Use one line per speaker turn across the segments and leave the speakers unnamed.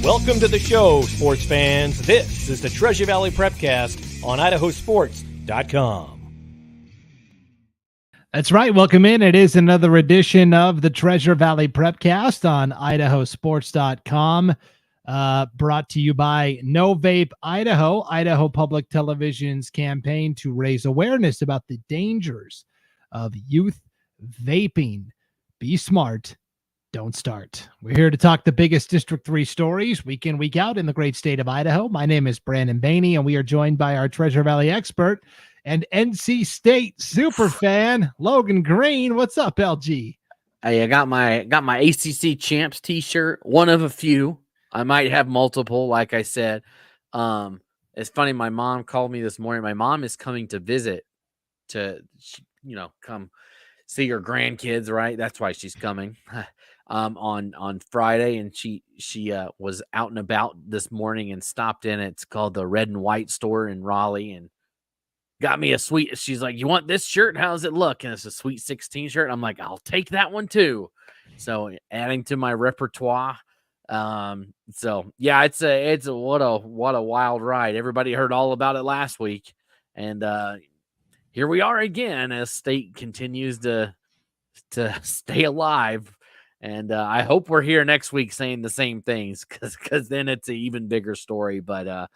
Welcome to the show, sports fans. This is the Treasure Valley Prepcast on IdahoSports.com.
That's right. Welcome in. It is another edition of the Treasure Valley Prepcast on IdahoSports.com. Brought to you by No Vape Idaho, Idaho Public Television's campaign to raise awareness about the dangers of youth vaping. Be smart. Don't start. We're here to talk the biggest District 3 stories week in, week out in the great state of Idaho. My name is Brandon Baney, and we are joined by our Treasure Valley expert and NC State super fan, Logan Green. What's up, LG?
Hey, I got my ACC champs t-shirt, one of a few. I might have multiple, like I said. It's funny, my mom called me this morning. My mom is coming to visit to, come see her grandkids, right? That's why she's coming. On Friday, and she was out and about this morning and stopped in. It's called the Red and White store in Raleigh, and got me a sweet. She's like, "You want this shirt? How does it look?" And it's a Sweet 16 shirt. I'm like, "I'll take that one too." So adding to my repertoire. So yeah, it's a what a wild ride. Everybody heard all about it last week, and here we are again as State continues to stay alive. And I hope we're here next week saying the same things, because then it's an even bigger story. But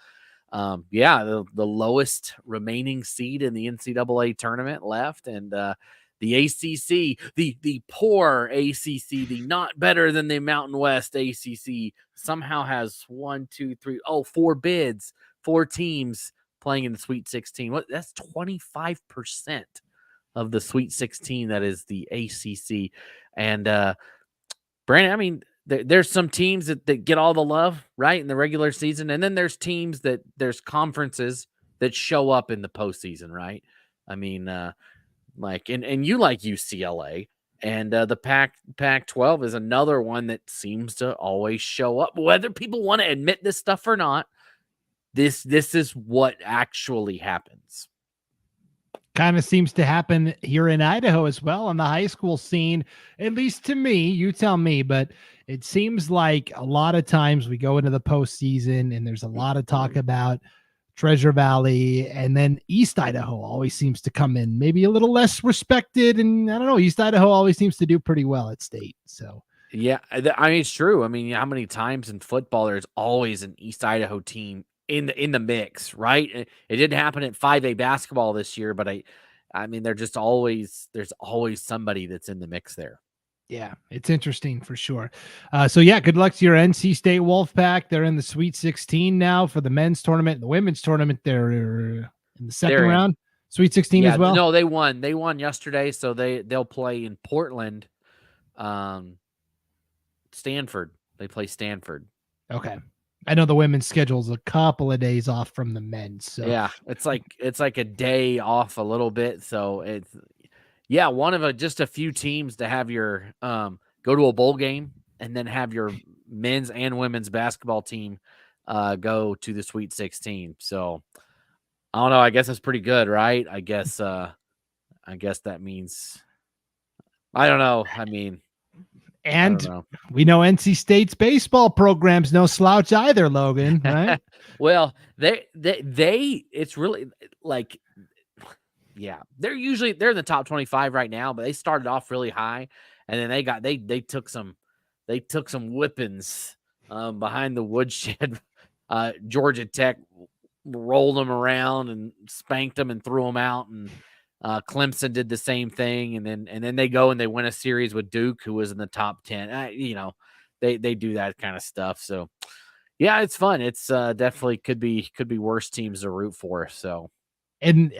the lowest remaining seed in the NCAA tournament left, and the ACC, the poor ACC, the not better than the Mountain West ACC, somehow has 4 bids, 4 teams playing in the Sweet 16. That's 25% of the Sweet 16. That is the ACC, and Brandon, I mean, there's some teams that get all the love, right, in the regular season, and then there's there's conferences that show up in the postseason, right? I mean, and you like UCLA, and the Pac-12 is another one that seems to always show up, whether people want to admit this stuff or not. This is what actually happens.
Kind of seems to happen here in Idaho as well on the high school scene, at least to me. You tell me, but it seems like a lot of times we go into the postseason and there's a lot of talk about Treasure Valley, and then East Idaho always seems to come in maybe a little less respected. And I don't know, East Idaho always seems to do pretty well at state. So
yeah, I mean, it's true. I mean, how many times in football there's always an East Idaho team in the mix, right? It didn't happen at 5A basketball this year, but I mean, there's always somebody that's in the mix there.
Yeah, it's interesting for sure. So yeah, good luck to your NC State Wolfpack. They're in the Sweet 16 now for the men's tournament. The women's tournament, they're in the second round. Sweet 16 as well.
No, they won. They won yesterday, so they'll play in Portland. Stanford. They play Stanford.
Okay. I know the women's schedule's a couple of days off from the men's. So
yeah, it's like a day off a little bit. So it's one of just a few teams to have your go to a bowl game and then have your men's and women's basketball team go to the Sweet 16. So I don't know. I guess that's pretty good, right? I guess that means I don't know. I mean.
And we know NC State's baseball program's no slouch either, Logan, right?
Well, they it's really like, yeah, they're in the top 25 right now, but they started off really high, and then they took some whippings behind the woodshed. Georgia Tech rolled them around and spanked them and threw them out, and Clemson did the same thing, and then they go and they win a series with Duke, who was in the top 10. They do that kind of stuff. So yeah, it's fun. It's definitely could be worse teams to root for. So,
and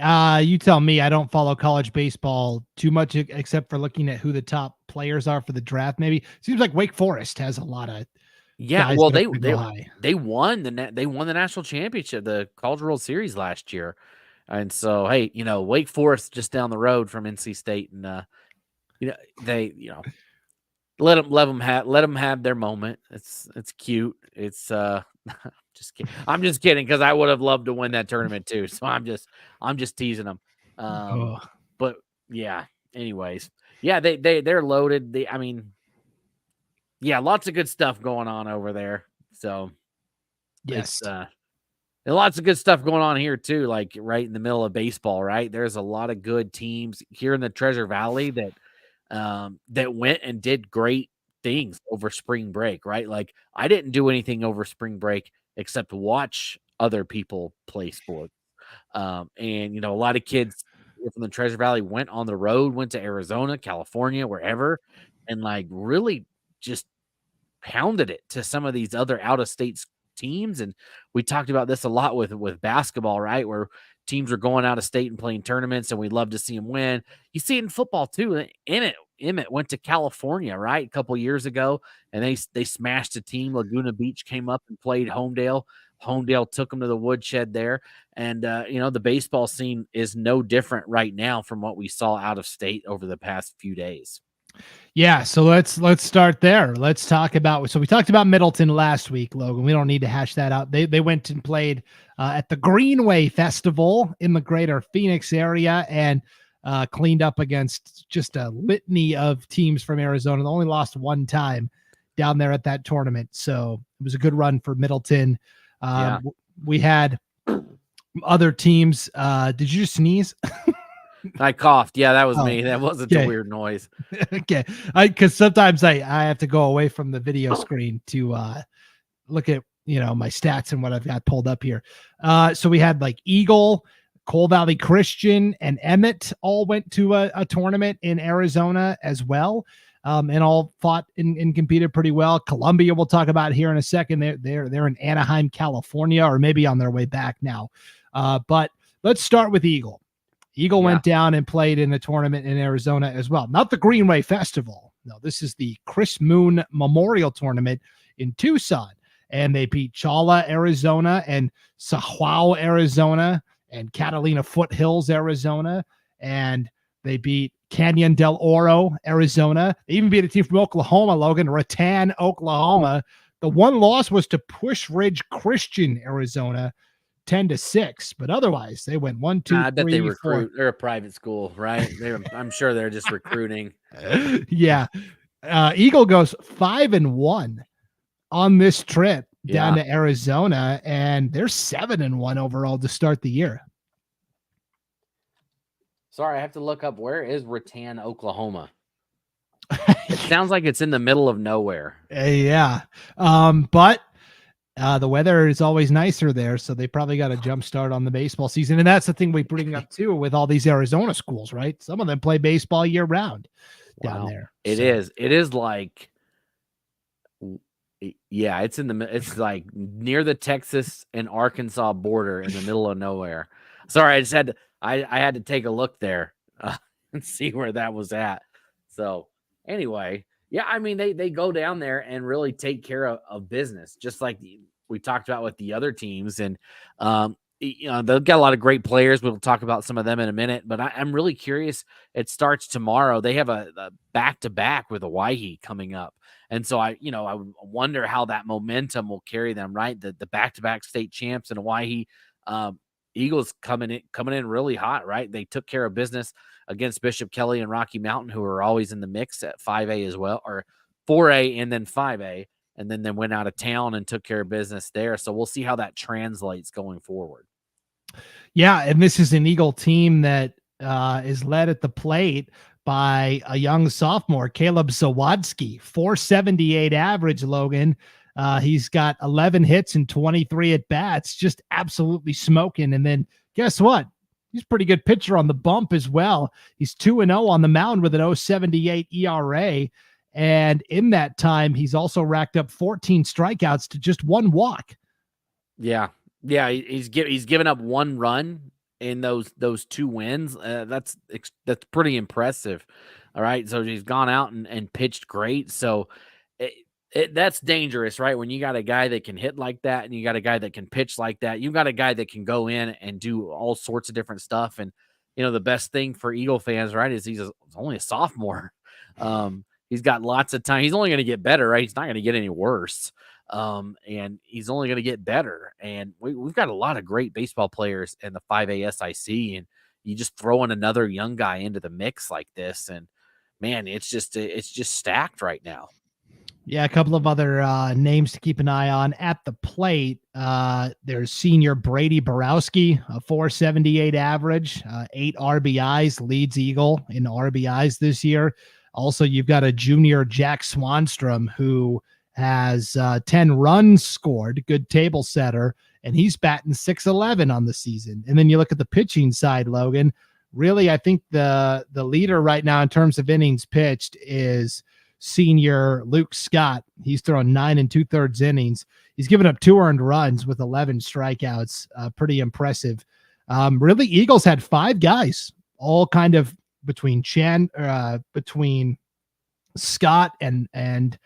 you tell me. I don't follow college baseball too much, except for looking at who the top players are for the draft. Maybe seems like Wake Forest has a lot of.
Yeah, well, they won the national championship, the College World Series last year. And so, hey, Wake Forest just down the road from NC State, and they let them have their moment. It's cute. It's just kidding. I'm just kidding, because I would have loved to win that tournament too. So I'm just teasing them. But yeah. Anyways, yeah, they're loaded. I mean, yeah, lots of good stuff going on over there. So
Yes.
it's and lots of good stuff going on here too, like right in the middle of baseball, right? There's a lot of good teams here in the Treasure Valley that went and did great things over spring break, right? Like I didn't do anything over spring break except watch other people play sports. And a lot of kids from the Treasure Valley went on the road, went to Arizona, California, wherever, and like really just pounded it to some of these other out of state teams. And we talked about this a lot with basketball, right? Where teams are going out of state and playing tournaments, and we love to see them win. You see it in football too. Emmett went to California, right, a couple years ago, and they smashed a team. Laguna Beach came up and played Homedale. Homedale took them to the woodshed there. And the baseball scene is no different right now from what we saw out of state over the past few days.
Yeah, so let's start there. Let's talk about. So we talked about Middleton last week, Logan. We don't need to hash that out. They went and played at the Greenway Festival in the greater Phoenix area and cleaned up against just a litany of teams from Arizona. They only lost one time down there at that tournament, so it was a good run for Middleton.
Yeah.
We had other teams. Did you just sneeze?
I coughed. Yeah, that was me. That wasn't a weird noise.
Okay. Because sometimes I have to go away from the video screen to look at, my stats and what I've got pulled up here. So we had like Eagle, Coal Valley Christian, and Emmett all went to a tournament in Arizona as well. And all fought and competed pretty well. Columbia, we'll talk about here in a second. They're in Anaheim, California, or maybe on their way back now. But let's start with Eagle. Eagle went down and played in the tournament in Arizona as well. Not the Greenway Festival. No, this is the Chris Moon Memorial Tournament in Tucson. And they beat Chala, Arizona, and Sahuao, Arizona, and Catalina Foothills, Arizona. And they beat Canyon del Oro, Arizona. They even beat a team from Oklahoma, Logan, Rattan, Oklahoma. The one loss was to Push Ridge Christian, Arizona, 10-6, but otherwise they went 1, 2,
I bet
3,
they recruit.
4.
They're a private school, right? I'm sure they're just recruiting.
Yeah. Eagle goes 5-1 on this trip down to Arizona, and they're 7-1 overall to start the year.
Sorry, I have to look up where is Rattan, Oklahoma. It sounds like it's in the middle of nowhere.
Yeah. But the weather is always nicer there, so they probably got a jump start on the baseball season. And that's the thing we bring up too with all these Arizona schools, right? Some of them play baseball year round down there.
It is like, yeah, it's like near the Texas and Arkansas border in the middle of nowhere. Sorry, I had to take a look there and see where that was at. So anyway, yeah, I mean, they go down there and really take care of business, just like we talked about with the other teams. And, they've got a lot of great players. We'll talk about some of them in a minute, but I'm really curious. It starts tomorrow. They have a back-to-back with Hawaii coming up. And so I wonder how that momentum will carry them, right? The back-to-back state champs in Hawaii, Eagles coming in really hot, right? They took care of business against Bishop Kelly and Rocky Mountain, who are always in the mix at 5A as well, or 4A and then 5A, and then they went out of town and took care of business there. So we'll see how that translates going forward.
Yeah, and this is an Eagle team that is led at the plate by a young sophomore, Caleb Zawadski, 478 average, Logan. He's got 11 hits and 23 at bats, just absolutely smoking. And then guess what? He's a pretty good pitcher on the bump as well. He's 2-0 on the mound with an 0.78 ERA. And in that time, he's also racked up 14 strikeouts to just one walk.
Yeah. Yeah. He's given up one run in those two wins. That's pretty impressive. All right. So he's gone out and pitched great. So that's dangerous, right? When you got a guy that can hit like that and you got a guy that can pitch like that, you got a guy that can go in and do all sorts of different stuff. And, the best thing for Eagle fans, right, is he's only a sophomore. He's got lots of time. He's only going to get better, right? He's not going to get any worse. And he's only going to get better. And we've got a lot of great baseball players in the 5A SIC, and you just throw in another young guy into the mix like this, and man, it's just stacked right now.
Yeah, a couple of other names to keep an eye on at the plate. There's senior Brady Borowski, a 478 average, 8 RBIs, leads Eagle in RBIs this year. Also, you've got a junior Jack Swanstrom who has 10 runs scored, good table setter, and he's batting 611 on the season. And then you look at the pitching side, Logan. Really, I think the leader right now in terms of innings pitched is senior Luke Scott. He's thrown 9 2/3 innings. He's given up 2 earned runs with 11 strikeouts. Pretty impressive. Really, Eagles had 5 guys, all kind of between between Scott and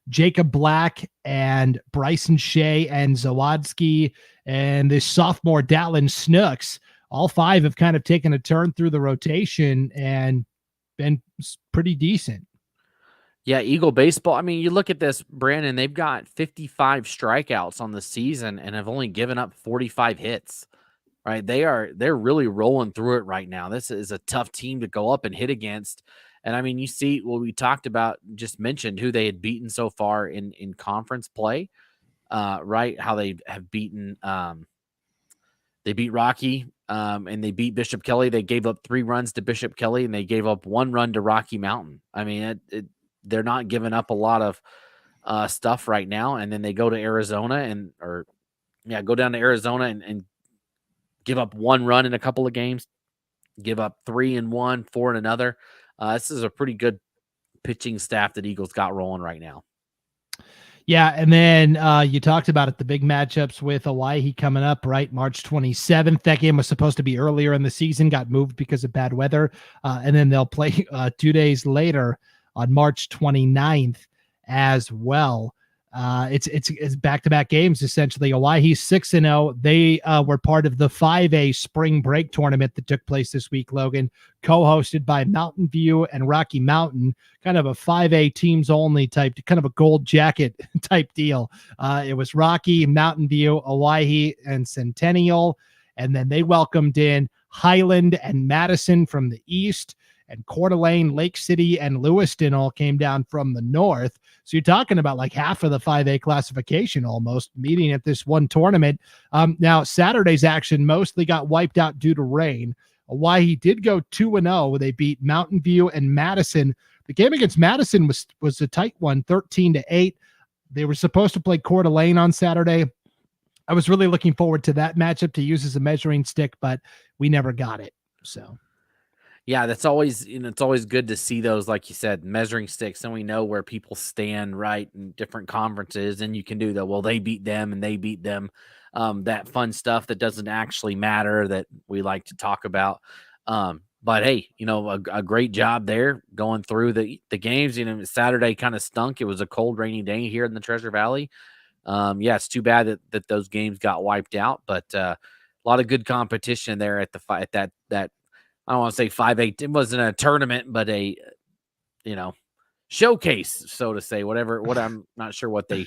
Jacob Black and Bryson Shea and Zawadski and this sophomore Dallin Snooks. All 5 have kind of taken a turn through the rotation and been pretty decent.
Yeah, Eagle baseball. I mean, you look at this, Brandon, they've got 55 strikeouts on the season and have only given up 45 hits. Right? They're really rolling through it right now. This is a tough team to go up and hit against. And I mean, you see what we talked about, just mentioned who they had beaten so far in conference play. Right? How they have beaten they beat Rocky and they beat Bishop Kelly. They gave up 3 runs to Bishop Kelly and they gave up 1 run to Rocky Mountain. I mean, they're not giving up a lot of stuff right now. And then they go to Arizona go down to Arizona and give up 1 run in a couple of games, give up 3 in one, 4 in another. This is a pretty good pitching staff that Eagles got rolling right now.
Yeah, and then you talked about it, the big matchups with Hawaii coming up, right? March 27th. That game was supposed to be earlier in the season, got moved because of bad weather. And then they'll play 2 days later on March 29th as well. It's back-to-back games, essentially. Hawaii 6-0. They were part of the 5A spring break tournament that took place this week, Logan, co-hosted by Mountain View and Rocky Mountain, kind of a 5A teams only type, kind of a gold jacket type deal. It was Rocky, Mountain View, Hawaii, and Centennial. And then they welcomed in Highland and Madison from the east, and Coeur d'Alene, Lake City, and Lewiston all came down from the north. So you're talking about like half of the 5A classification almost meeting at this one tournament. Now, Saturday's action mostly got wiped out due to rain. Hawaii did go 2-0. They beat Mountain View and Madison. The game against Madison was a tight one, 13-8. They were supposed to play Coeur d'Alene on Saturday. I was really looking forward to that matchup to use as a measuring stick, but we never got it. So
yeah, that's always, it's always good to see those, like you said, measuring sticks, and we know where people stand, right, in different conferences, and you can do that. Well, they beat them and they beat them. That fun stuff that doesn't actually matter that we like to talk about. But hey, a great job there going through the games. Saturday kind of stunk. It was a cold, rainy day here in the Treasure Valley. Yeah, it's too bad that those games got wiped out, but a lot of good competition there at that. I don't want to say 5A. It wasn't a tournament, but a, showcase, so to say. What I'm not sure what they.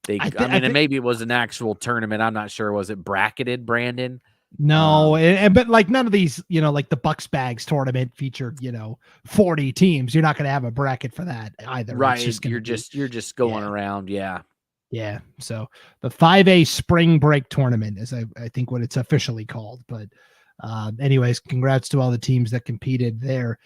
And maybe it was an actual tournament. I'm not sure. Was it bracketed, Brandon?
No, but like none of these, like the Bucks Bags tournament featured, 40 teams. You're not going to have a bracket for that either.
Right. You're just going around. Yeah.
Yeah. So the 5A spring break tournament is I think what it's officially called. But anyways, congrats to all the teams that competed there.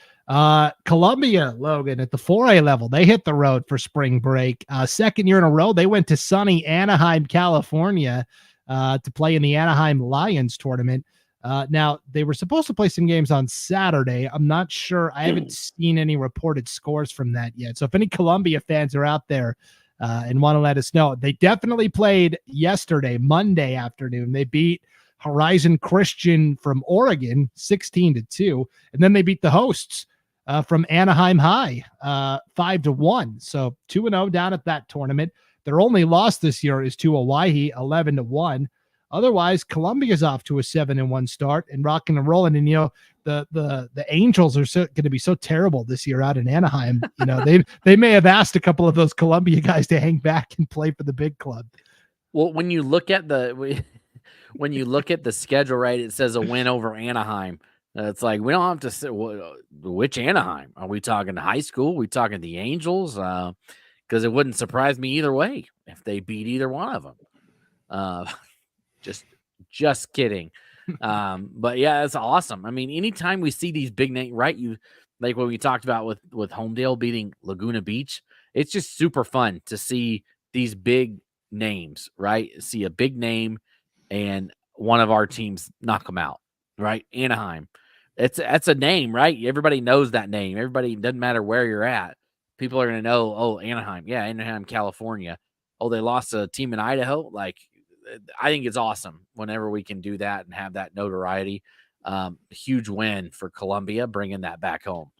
Columbia, Logan, at the 4A level, they hit the road for spring break. Second year in a row, they went to sunny Anaheim, California, to play in the Anaheim Lions tournament. Now, they were supposed to play some games on Saturday. I'm not sure. I haven't seen any reported scores from that yet. So if any Columbia fans are out there and want to let us know, they definitely played yesterday, Monday afternoon. They beat Horizon Christian from Oregon 16-2, and then they beat the hosts from Anaheim High 5-1. So 2-0 down at that tournament. Their only loss this year is to Hawaii 11-1. Otherwise, Columbia's off to a 7-1 start and rocking and rolling. And the Angels are going to be so terrible this year out in Anaheim. They may have asked a couple of those Columbia guys to hang back and play for the big club.
Well, when you look at the schedule, right, it says a win over Anaheim. It's like we don't have to say which Anaheim. Are we talking high school? Are we talking the Angels? because it wouldn't surprise me either way if they beat either one of them. Just kidding. But yeah, it's awesome. I mean, anytime we see these big names, right? You like what we talked about with Homedale beating Laguna Beach. It's just super fun to see these big names, right? See a big name and one of our teams knock them out, right? Anaheim. That's a name, right? Everybody knows that name. Everybody, doesn't matter where you're at. People are going to know, oh, Anaheim. Yeah, Anaheim, California. Oh, they lost a team in Idaho. Like, I think it's awesome whenever we can do that and have that notoriety. Huge win for Columbia, bringing that back home.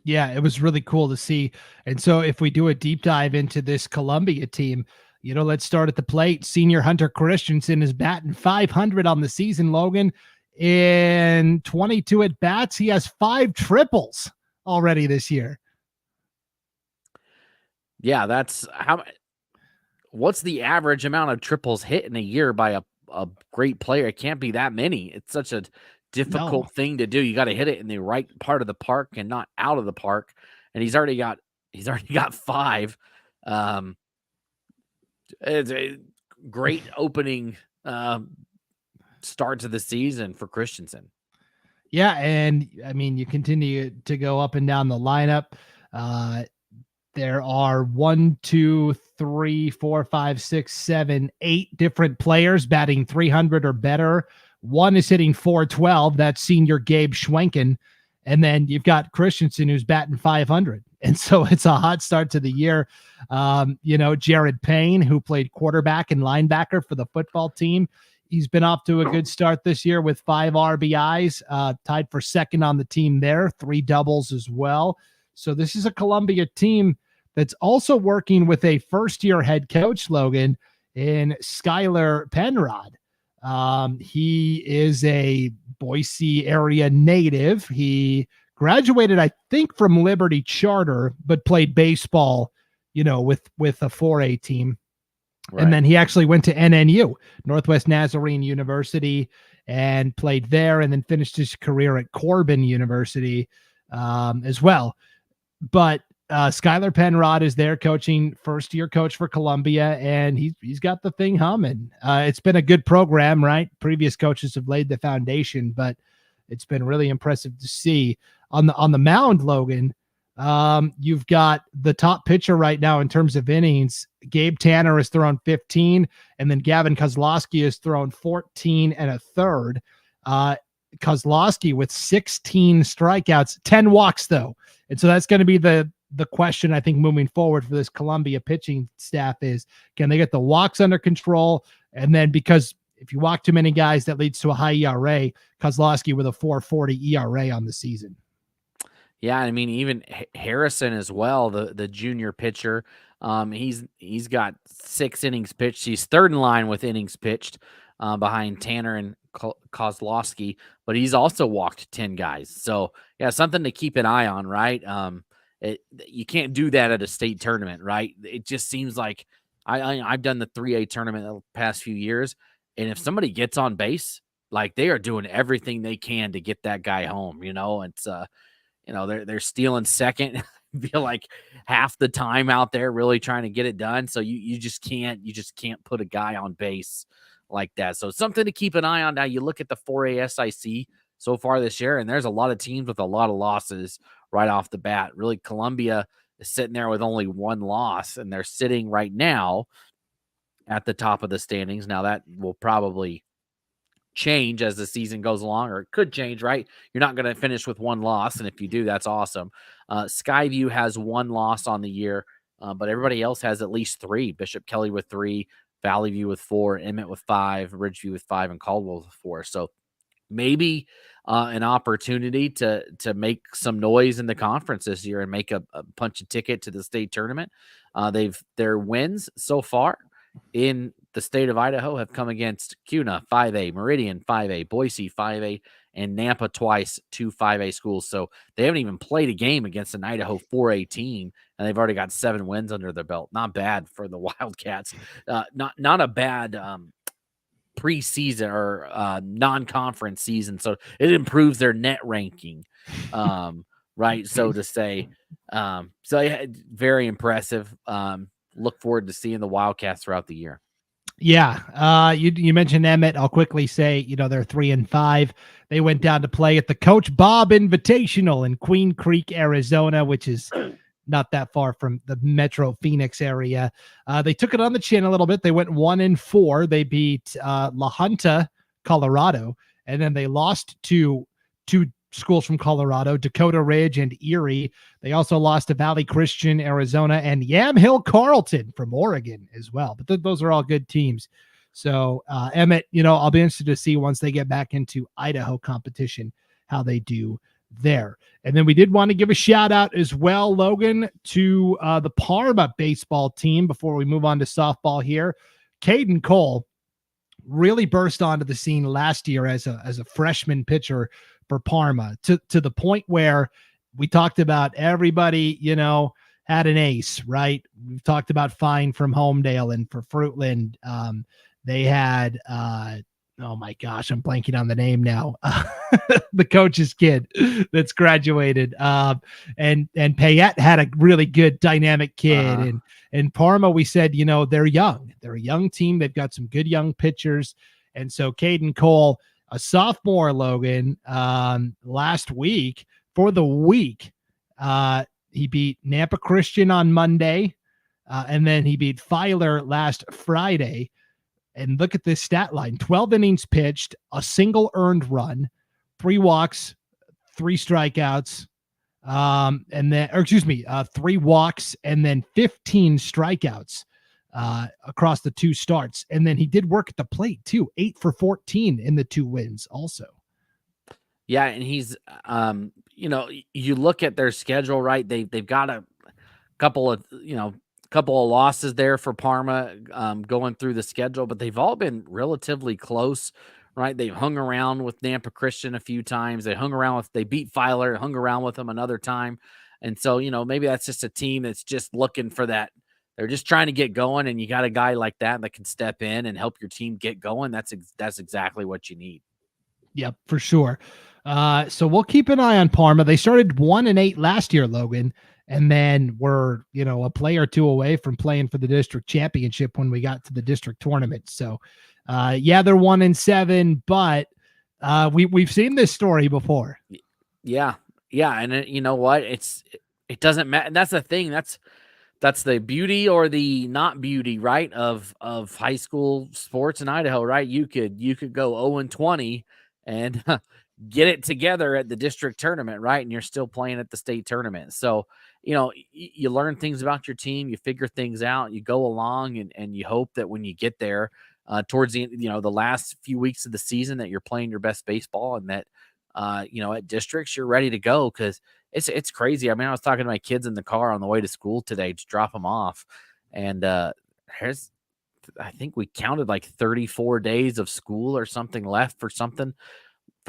Yeah, it was really cool to see. And so if we do a deep dive into this Columbia team, let's start at the plate. Senior Hunter Christensen is batting .500 on the season, Logan. In 22 at bats, he has 5 triples already this year.
Yeah, that's what's the average amount of triples hit in a year by a great player? It can't be that many. It's such a difficult thing to do. You got to hit it in the right part of the park and not out of the park. And he's already got 5. It's a great opening start to the season for Christensen.
Yeah, and I mean, you continue to go up and down the lineup. There are 1, 2, 3, 4, 5, 6, 7, 8 different players batting .300 or better. One is hitting .412. That's senior Gabe Schwenken. And then you've got Christensen, who's batting .500. And so it's a hot start to the year. Jared Payne, who played quarterback and linebacker for the football team, he's been off to a good start this year with 5 RBIs, tied for second on the team there, 3 doubles as well. So this is a Columbia team that's also working with a first-year head coach, Logan, in Skylar Penrod. He is a Boise area native. He graduated, I think, from Liberty Charter, but played baseball, with a 4A team. Right. And then he actually went to NNU, Northwest Nazarene University, and played there, and then finished his career at Corbin University as well. But Skylar Penrod is there coaching, first-year coach for Columbia, and he's got the thing humming. It's been a good program, right? Previous coaches have laid the foundation, but it's been really impressive to see. On the mound, Logan, you've got the top pitcher right now in terms of innings. Gabe Tanner has thrown 15, and then Gavin Kozlowski has thrown 14 and a third. Kozlowski with 16 strikeouts, 10 walks though. And so that's going to be the question, I think, moving forward for this Columbia pitching staff is, can they get the walks under control? And then, because if you walk too many guys, that leads to a high ERA. Kozlowski with a 4.40 ERA on the season.
Yeah, I mean, even Harrison as well, the junior pitcher. He's got 6 innings pitched. He's third in line with innings pitched behind Tanner and Kozlowski, but he's also walked 10 guys. So yeah, something to keep an eye on, right? You can't do that at a state tournament, right? It just seems like I've done the 3A tournament the past few years, and if somebody gets on base, like, they are doing everything they can to get that guy home. It's they're stealing second. Feel like half the time out there really trying to get it done. So you just can't put a guy on base like that. So something to keep an eye on. Now you look at the 4A SIC so far this year, and there's a lot of teams with a lot of losses right off the bat. Really, Columbia is sitting there with only 1 loss, and they're sitting right now at the top of the standings. Now that will probably change as the season goes along, or it could change, right? You're not going to finish with 1 loss, and if you do, that's awesome. Skyview has 1 loss on the year, but everybody else has at least 3. Bishop Kelly with 3, Valley View with 4, Emmett with 5, Ridgeview with 5, and Caldwell with 4. So maybe an opportunity to make some noise in the conference this year and make a punch a ticket to the state tournament. Their wins so far in the state of Idaho have come against Kuna 5A, Meridian 5A, Boise 5A, and Nampa twice, 2 5A schools. So they haven't even played a game against an Idaho 4A team, and they've already got 7 wins under their belt. Not bad for the Wildcats. Not a bad preseason or non-conference season. So it improves their net ranking right? So to say, so yeah, very impressive. Look forward to seeing the Wildcats throughout the year.
Yeah. You mentioned Emmett. I'll quickly say, they're 3-5. They went down to play at the Coach Bob Invitational in Queen Creek, Arizona, which is not that far from the Metro Phoenix area. They took it on the chin a little bit. They went 1-4. They beat La Junta, Colorado, and then they lost to two schools from Colorado, Dakota Ridge and Erie. They also lost to Valley Christian, Arizona, and Yamhill Carlton from Oregon as well. But those are all good teams. So Emmett, I'll be interested to see once they get back into Idaho competition, how they do there. And then we did want to give a shout out as well, Logan, to the Parma baseball team before we move on to softball here. Caden Cole really burst onto the scene last year as a freshman pitcher for Parma to the point where we talked about everybody, had an ace, right? We've talked about Fine from Homedale and for Fruitland. They had, oh my gosh, I'm blanking on the name now. The coach's kid that's graduated. And Payette had a really good dynamic kid. And Parma, we said, they're young. They're a young team. They've got some good young pitchers. And so Caden Cole, a sophomore, Logan, last week for the week, he beat Nampa Christian on Monday. And then he beat Filer last Friday. And look at this stat line: 12 innings pitched, a single earned run, 3 walks, 3 strikeouts, and then, 3 walks and then 15 strikeouts across the 2 starts. And then he did work at the plate too, 8 for 14 in the 2 wins also.
Yeah, and he's, you look at their schedule, right? They've got a couple of losses there for Parma going through the schedule, but they've all been relatively close, right? They've hung around with Nampa Christian a few times. They beat Filer, hung around with them another time. And so, maybe that's just a team that's just looking for that. They're just trying to get going, and you got a guy like that can step in and help your team get going. That's exactly what you need.
Yep, for sure. So we'll keep an eye on Parma. They started 1-8 last year, Logan, and then we're, a play or 2 away from playing for the district championship when we got to the district tournament. So, they're 1-7, but we've seen this story before.
Yeah. And you know what? It doesn't matter. That's the thing. That's the beauty or the not beauty, right, of high school sports in Idaho, right? You could go 0-20 and get it together at the district tournament, right? And you're still playing at the state tournament. So, you learn things about your team, you figure things out, you go along, and you hope that when you get there towards the the last few weeks of the season, that you're playing your best baseball, and that at districts you're ready to go, because it's crazy. I mean, I was talking to my kids in the car on the way to school today to drop them off, and I think we counted like 34 days of school or something left for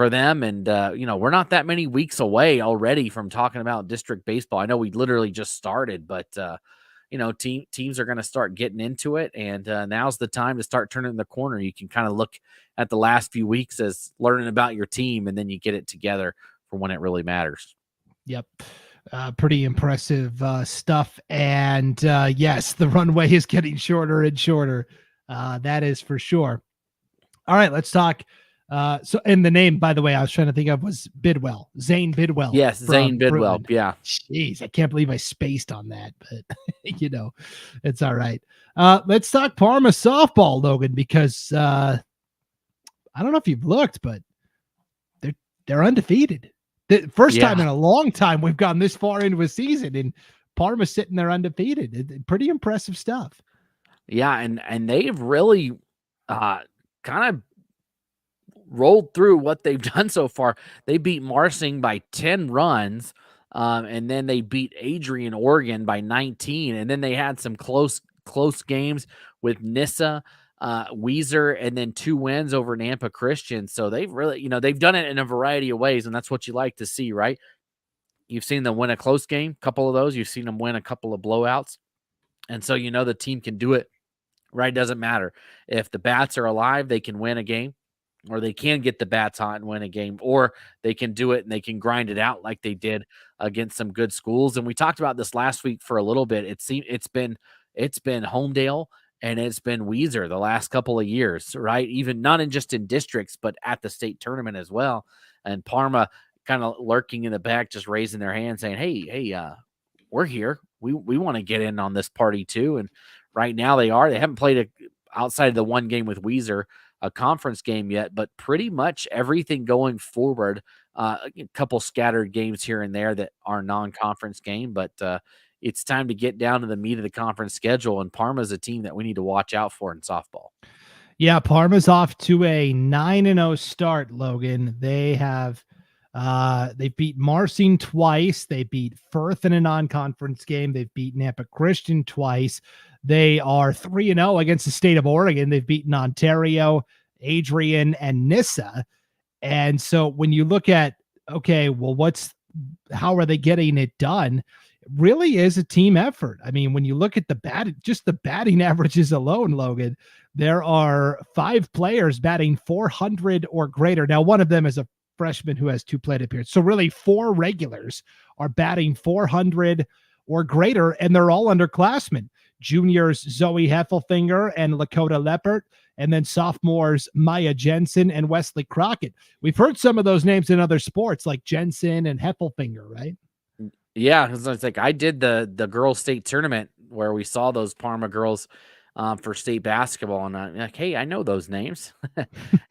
them. And, we're not that many weeks away already from talking about district baseball. I know we literally just started, but, teams are going to start getting into it. And now's the time to start turning the corner. You can kind of look at the last few weeks as learning about your team, and then you get it together for when it really matters.
Yep. Pretty impressive stuff. And yes, the runway is getting shorter and shorter. That is for sure. All right, let's talk. And the name, by the way, I was trying to think of was Bidwell, Zane Bidwell.
Yes, Zane Bidwell. Fruitland. Yeah.
Jeez, I can't believe I spaced on that, but it's all right. Let's talk Parma softball, Logan, because I don't know if you've looked, but they're undefeated. The first time in a long time we've gone this far into a season, and Parma's sitting there undefeated. Pretty impressive stuff.
Yeah, and they've really kind of rolled through what they've done so far. They beat Marsing by 10 runs, and then they beat Adrian, Oregon by 19, and then they had some close games with Nissa, Weiser, and then 2 wins over Nampa Christian. So they've really, they've done it in a variety of ways, and that's what you like to see, right? You've seen them win a close game, a couple of those. You've seen them win a couple of blowouts. And so the team can do it, right? Doesn't matter. If the bats are alive, they can win a game. or they can get the bats hot and win a game, or they can do it and they can grind it out like they did against some good schools. And we talked about this last week for a little bit. It's been Homedale and it's been Weezer the last couple of years, right? Even not just in districts, but at the state tournament as well. And Parma kind of lurking in the back, just raising their hand saying, hey, we're here. We want to get in on this party too. And right now they haven't played outside of the one game with Weezer, a conference game yet, but pretty much everything going forward, a couple scattered games here and there that are non-conference game, but it's time to get down to the meat of the conference schedule, and Parma's a team that we need to watch out for in softball.
Yeah, Parma's off to a 9-0 start, Logan. They have they beat Marcin twice. They beat Firth in a non-conference game. They've beat Nampa Christian twice. They are 3-0 against the state of Oregon. They've beaten Ontario, Adrian, and Nissa. And so when you look at, okay, well, how are they getting it done? It really is a team effort. I mean, when you look at the batting averages alone, Logan, there are 5 players batting 400 or greater. Now, one of them is a freshman who has 2 plate appearances. So really 4 regulars are batting 400 or greater, and they're all underclassmen. Juniors Zoe Heffelfinger and Lakota Leppert, and then sophomores Maya Jensen and Wesley Crockett. We've heard some of those names in other sports like Jensen and Heffelfinger, right?
Yeah, it's like I did the girls state tournament where we saw those Parma girls for state basketball, and I'm like, hey, I know those names.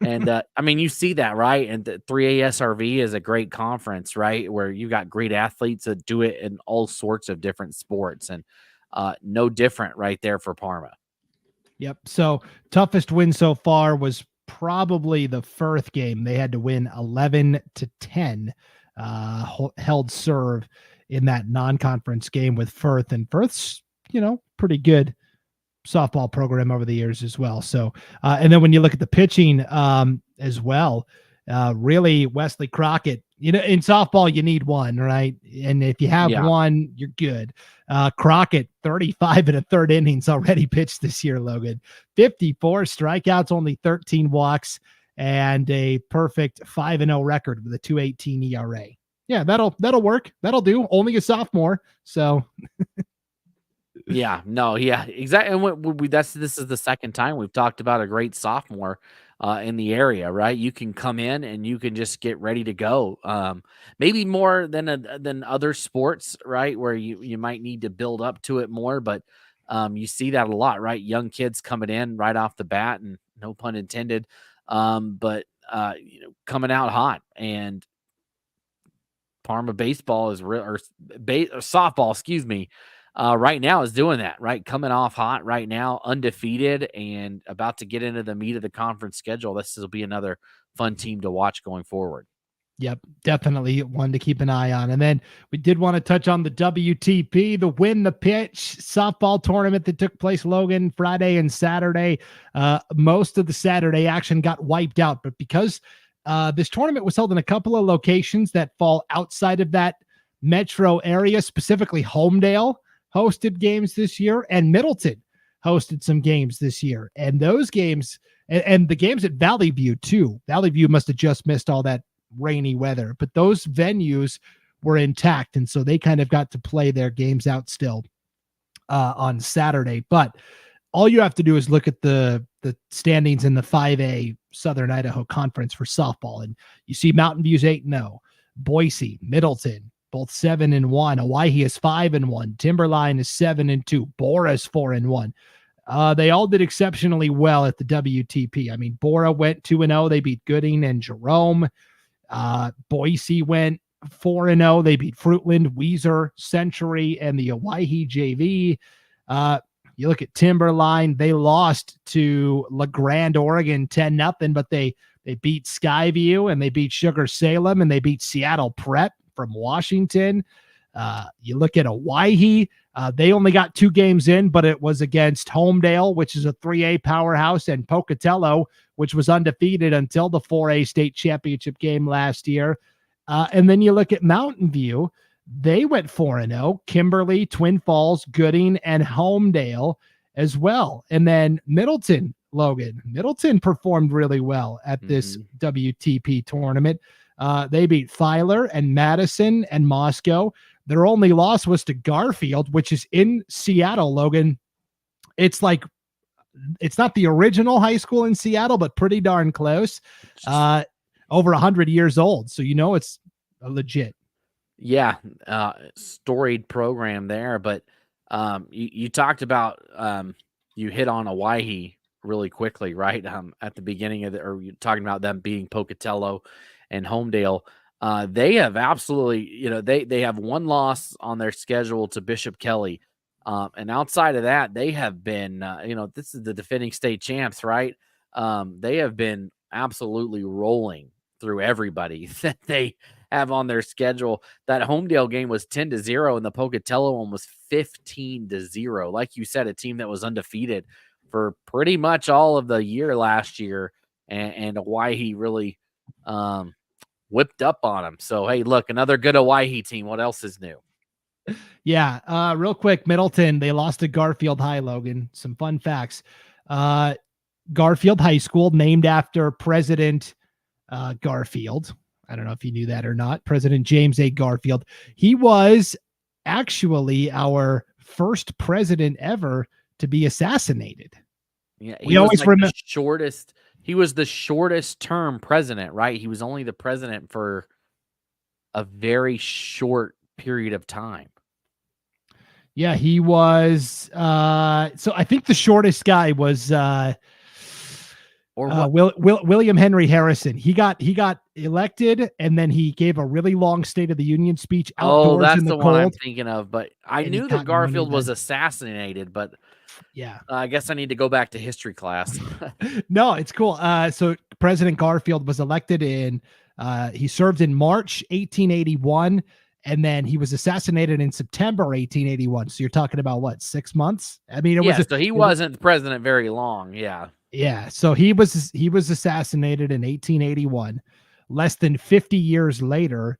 And I mean, you see that, right? And the 3A SRV is a great conference, right? Where you got great athletes that do it in all sorts of different sports, and no different right there for Parma.
Yep. So toughest win so far was probably the Firth game. They had to win 11-10, held serve in that non-conference game with Firth, and Firth's, pretty good softball program over the years as well. So, and then when you look at the pitching as well, really Wesley Crockett, in softball, you need one, right? And if you have one, you're good. Crockett, 35 in a third innings already pitched this year, Logan. 54 strikeouts, only 13 walks, and a perfect 5-0 record with a 2.18 ERA. Yeah, that'll work. That'll do. Only a sophomore. So
exactly. And this is the second time we've talked about a great sophomore in the area, right? You can come in and you can just get ready to go. Maybe more than other sports, right? Where you might need to build up to it more, but you see that a lot, right? Young kids coming in right off the bat, and no pun intended, but coming out hot. And Parma baseball is softball, excuse me. Right now is doing that, right? Coming off hot right now, undefeated, and about to get into the meat of the conference schedule. This will be another fun team to watch going forward.
Yep, definitely one to keep an eye on. And then we did want to touch on the WTP, the Win the Pitch softball tournament that took place, Logan, Friday and Saturday. Most of the Saturday action got wiped out, but because this tournament was held in a couple of locations that fall outside of that metro area, specifically Homedale hosted games this year, and Middleton hosted some games this year. And those games, and the games at Valley View too. Valley View must have just missed all that rainy weather, but those venues were intact, and so they kind of got to play their games out still on Saturday. But all you have to do is look at the standings in the 5A Southern Idaho Conference for softball, and you see Mountain View's 8-0, Boise, Middleton, both 7-1. Owyhee is 5-1. Timberline is 7-2. Bora is 4-1. They all did exceptionally well at the WTP. I mean, Bora went 2-0. They beat Gooding and Jerome. Boise went 4-0. They beat Fruitland, Weezer, Century, and the Owyhee JV. You look at Timberline, they lost to LeGrand, Oregon 10-0, but they beat Skyview, and they beat Sugar Salem, and they beat Seattle Prep from Washington. You look at Owyhee, they only got 2 games in, but it was against Homedale, which is a 3A powerhouse, and Pocatello, which was undefeated until the 4A state championship game last year. And then you look at Mountain View, they went 4-0, Kimberly, Twin Falls, Gooding, and Homedale as well. And then Middleton Logan. Middleton performed really well at this WTP tournament. They beat Filer and Madison and Moscow. Their only loss was to Garfield, which is in Seattle, Logan. It's like, it's not the original high school in Seattle, but pretty darn close. Over 100 years old. So, it's legit.
Yeah. Storied program there. But you talked about, you hit on Hawaii really quickly, right? At the beginning of or you're talking about them beating Pocatello and Homedale. They have absolutely, they have one loss on their schedule to Bishop Kelly. And outside of that, they have been, this is the defending state champs, right? They have been absolutely rolling through everybody that they have on their schedule. That Homedale game was 10-0, and the Pocatello one was 15-0. Like you said, a team that was undefeated for pretty much all of the year last year, and Hawaii really whipped up on them. So, hey, look, another good Hawaii team. What else is new?
Yeah. Real quick, Middleton, they lost to Garfield High, Logan. Some fun facts. Garfield High School, named after President Garfield. I don't know if you knew that or not. President James A. Garfield. He was actually our first president ever to be assassinated.
Yeah,
we always remember
shortest. He was the shortest term president, right? He was only the president for a very short period of time.
Yeah, he was. So I think the shortest guy was William Henry Harrison. He got elected, and then he gave a really long State of the Union speech outdoors
that's
in the
one
cold.
I'm thinking of. But I knew that Garfield was assassinated, but
yeah,
I guess I need to go back to history class.
No, it's cool. So President Garfield was elected he served in March 1881, and then he was assassinated in September 1881. So you're talking about what, 6 months? I mean,
so he wasn't the president very long. Yeah.
Yeah. So he was assassinated in 1881. Less than 50 years later,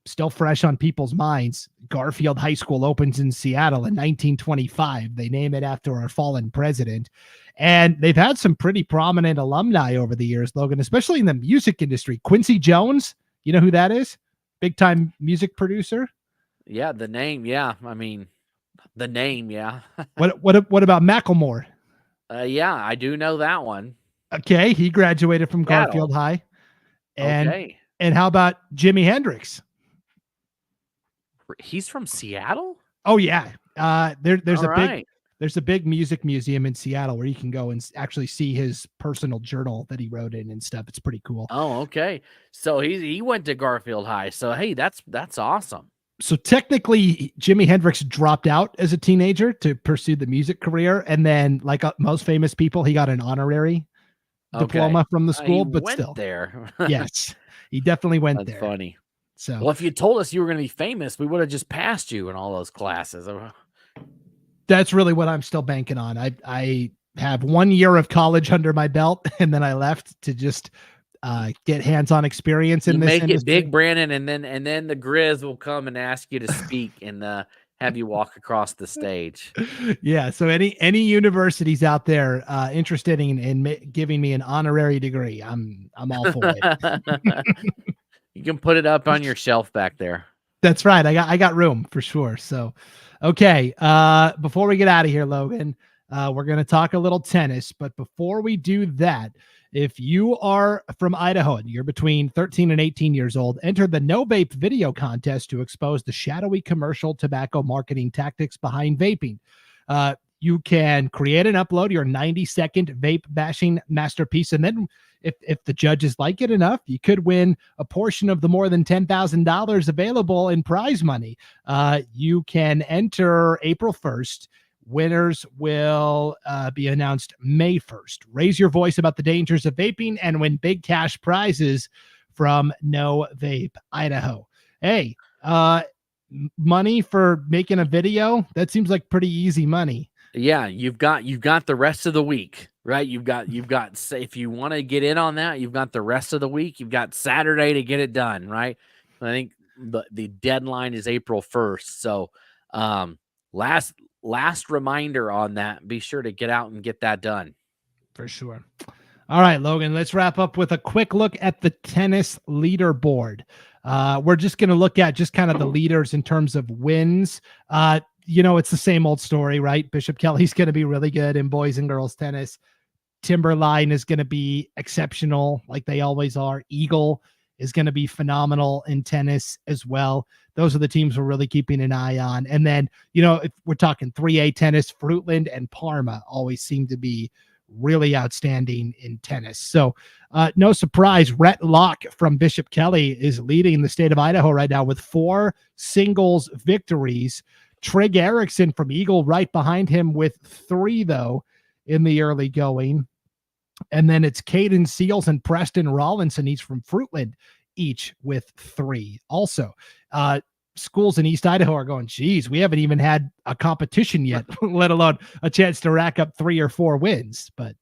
still fresh on people's minds, Garfield High School opens in Seattle in 1925. They name it after our fallen president. And they've had some pretty prominent alumni over the years, Logan, especially in the music industry. Quincy Jones, you know who that is? Big time music producer.
Yeah, the name. Yeah, I mean, the name. Yeah.
What about Macklemore?
Yeah, I do know that one.
Okay, he graduated from Garfield High. And how about Jimi Hendrix?
He's from Seattle?
Oh yeah. There's a big music museum in Seattle where you can go and actually see his personal journal that he wrote in and stuff. It's pretty cool.
Oh, okay. So he went to Garfield High. So hey, that's awesome.
So technically, Jimi Hendrix dropped out as a teenager to pursue the music career, and then, like most famous people, he got an honorary diploma from the school. But
went
still,
there.
Yes, he definitely went there.
That's funny.
So,
well, if you told us you were going to be famous, we would have just passed you in all those classes.
That's really what I'm still banking on. I have 1 year of college under my belt, and then I left to just get hands-on experience in this industry.
Make it big, Brandon, and then the Grizz will come and ask you to speak and have you walk across the stage.
Yeah. So any universities out there interested in giving me an honorary degree, I'm all for it.
You can put it up on your shelf back there.
That's right. I got room for sure. So, okay. Before we get out of here, Logan, we're going to talk a little tennis, but before we do that, if you are from Idaho and you're between 13 and 18 years old, enter the No Vape video contest to expose the shadowy commercial tobacco marketing tactics behind vaping. You can create and upload your 90-second vape bashing masterpiece, and then if the judges like it enough, you could win a portion of the more than $10,000 available in prize money. You can enter April 1st. Winners will be announced May 1st. Raise your voice about the dangers of vaping and win big cash prizes from No Vape Idaho. Hey, money for making a video? That seems like pretty easy money.
Yeah, you've got the rest of the week, right? You've got if you want to get in on that, you've got the rest of the week. You've got Saturday to get it done, right? I think the deadline is April 1st. So, last reminder on that, be sure to get out and get that done.
For sure. All right, Logan, let's wrap up with a quick look at the tennis leaderboard. We're just going to look at just kind of the leaders in terms of wins. It's the same old story, right? Bishop Kelly's going to be really good in boys and girls tennis. Timberline is going to be exceptional like they always are. Eagle is going to be phenomenal in tennis as well. Those are the teams we're really keeping an eye on. And then, if we're talking 3A tennis, Fruitland and Parma always seem to be really outstanding in tennis. So no surprise, Rhett Locke from Bishop Kelly is leading the state of Idaho right now with 4 singles victories. Trig Erickson from Eagle right behind him with 3, though, in the early going. And then it's Caden Seals and Preston Rollinson, each from Fruitland, each with 3. Also, schools in East Idaho are going, geez, we haven't even had a competition yet, let alone a chance to rack up 3 or 4 wins. But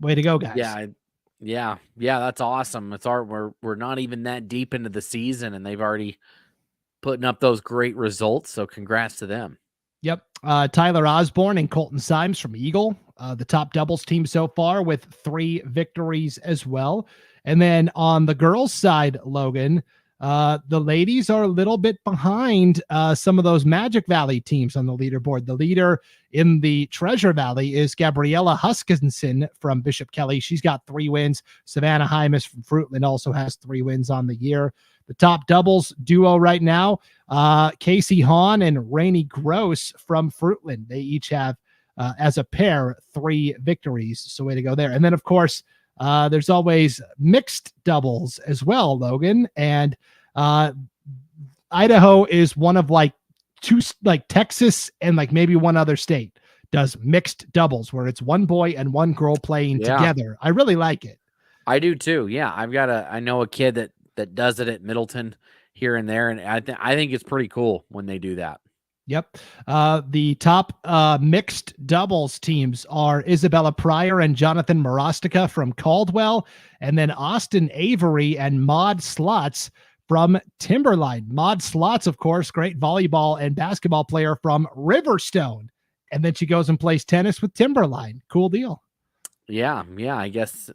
way to go, guys.
Yeah. That's awesome. We're not even that deep into the season, and they've already putting up those great results. So congrats to them.
Yep. Tyler Osborne and Colton Symes from Eagle, the top doubles team so far with 3 victories as well. And then on the girls' side, Logan, the ladies are a little bit behind some of those Magic Valley teams on the leaderboard. The leader in the Treasure Valley is Gabriella Huskinson from Bishop Kelly. She's got 3 wins. Savannah Hymas from Fruitland also has 3 wins on the year. The top doubles duo right now, Casey Hahn and Rainey Gross from Fruitland. They each have, as a pair, 3 victories. So way to go there. And then, of course, there's always mixed doubles as well, Logan. And Idaho is one of 2, Texas and maybe one other state does mixed doubles where it's 1 boy and 1 girl playing together. I really like it.
I do too. Yeah. I know a kid that does it at Middleton here and there. And I think it's pretty cool when they do that.
Yep. The top mixed doubles teams are Isabella Pryor and Jonathan Morostica from Caldwell, and then Austin Avery and Maud Slotz from Timberline. Maud Slotz, of course, great volleyball and basketball player from Riverstone. And then she goes and plays tennis with Timberline. Cool deal.
Yeah. I guess,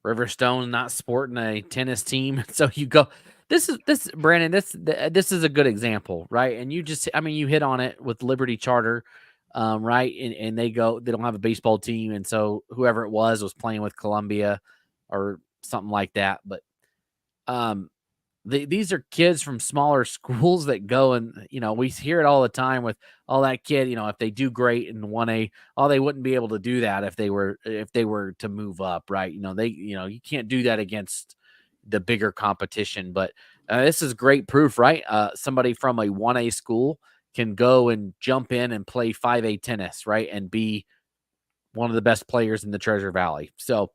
Riverstone not sporting a tennis team. So you go, this Brandon, this is a good example, right? And you hit on it with Liberty Charter, right? And they don't have a baseball team. And so whoever it was playing with Columbia or something like that. But these are kids from smaller schools that go and, we hear it all the time with all that kid, if they do great in 1A, they wouldn't be able to do that if they were to move up, right? You can't do that against the bigger competition, but this is great proof, right? Somebody from a 1A school can go and jump in and play 5A tennis, right? And be one of the best players in the Treasure Valley. So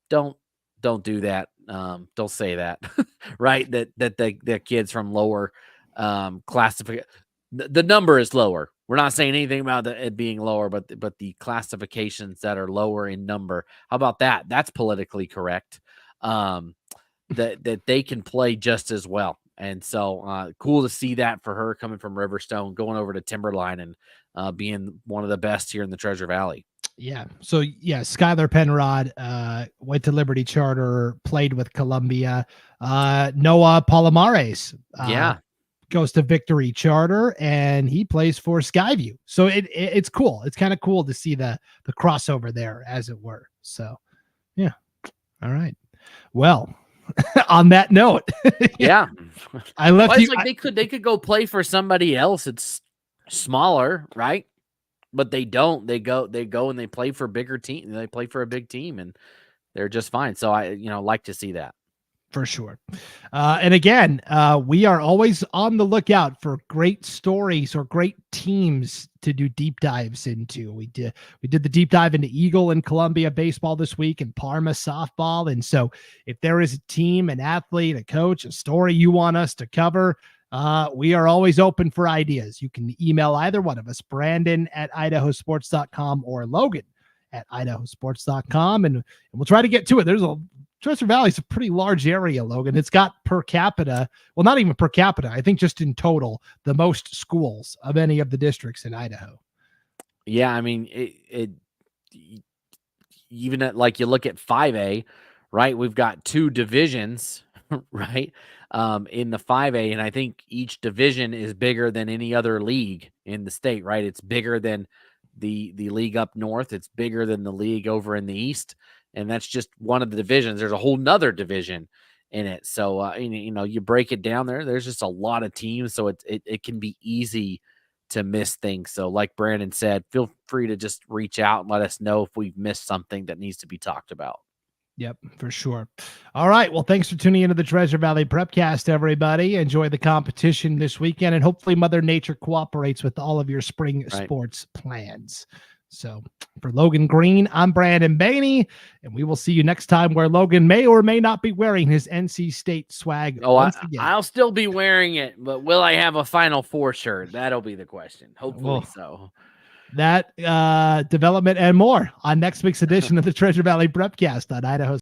don't do that. Don't say that, right? That the kids from lower classification, the number is lower. We're not saying anything about it being lower, but the classifications that are lower in number. How about that? That's politically correct. That they can play just as well. And so cool to see that for her coming from Riverstone, going over to Timberline and being one of the best here in the Treasure Valley.
Yeah. So Skylar Penrod went to Liberty Charter, played with Columbia. Noah Palomares goes to Victory Charter, and he plays for Skyview. So it's cool. It's kind of cool to see the crossover there, as it were. So yeah. All right. Well, on that note, I left you.
They could go play for somebody else. It's smaller, right? But they don't. They go and they play for bigger team. They play for a big team, and they're just fine. So I, like to see that
for sure. And again, we are always on the lookout for great stories or great teams to do deep dives into. We did the deep dive into Eagle and Columbia baseball this week and Parma softball. And so if there is a team, an athlete, a coach, a story you want us to cover, we are always open for ideas. You can email either one of us, Brandon at IdahoSports.com or Logan at IdahoSports.com, and we'll try to get to it. Treasure Valley is a pretty large area, Logan. It's got per capita, well, not even per capita, I think just in total, the most schools of any of the districts in Idaho.
Yeah, I mean, even at, like, you look at 5A, right? We've got 2 divisions, right? In the 5A, and I think each division is bigger than any other league in the state, right? It's bigger than the league up north. It's bigger than the league over in the east, and that's just one of the divisions. There's a whole nother division in it. So, you break it down there. There's just a lot of teams, so it can be easy to miss things. So, like Brandon said, feel free to just reach out and let us know if we've missed something that needs to be talked about.
Yep, for sure. All right. Well, thanks for tuning into the Treasure Valley Prepcast, everybody. Enjoy the competition this weekend, and hopefully Mother Nature cooperates with all of your spring sports plans. So for Logan Green, I'm Brandon Baney, and we will see you next time, where Logan may or may not be wearing his NC State swag.
I'll still be wearing it, but will I have a Final Four shirt? That'll be the question. Hopefully so.
That development and more on next week's edition of the Treasure Valley Prepcast on Idaho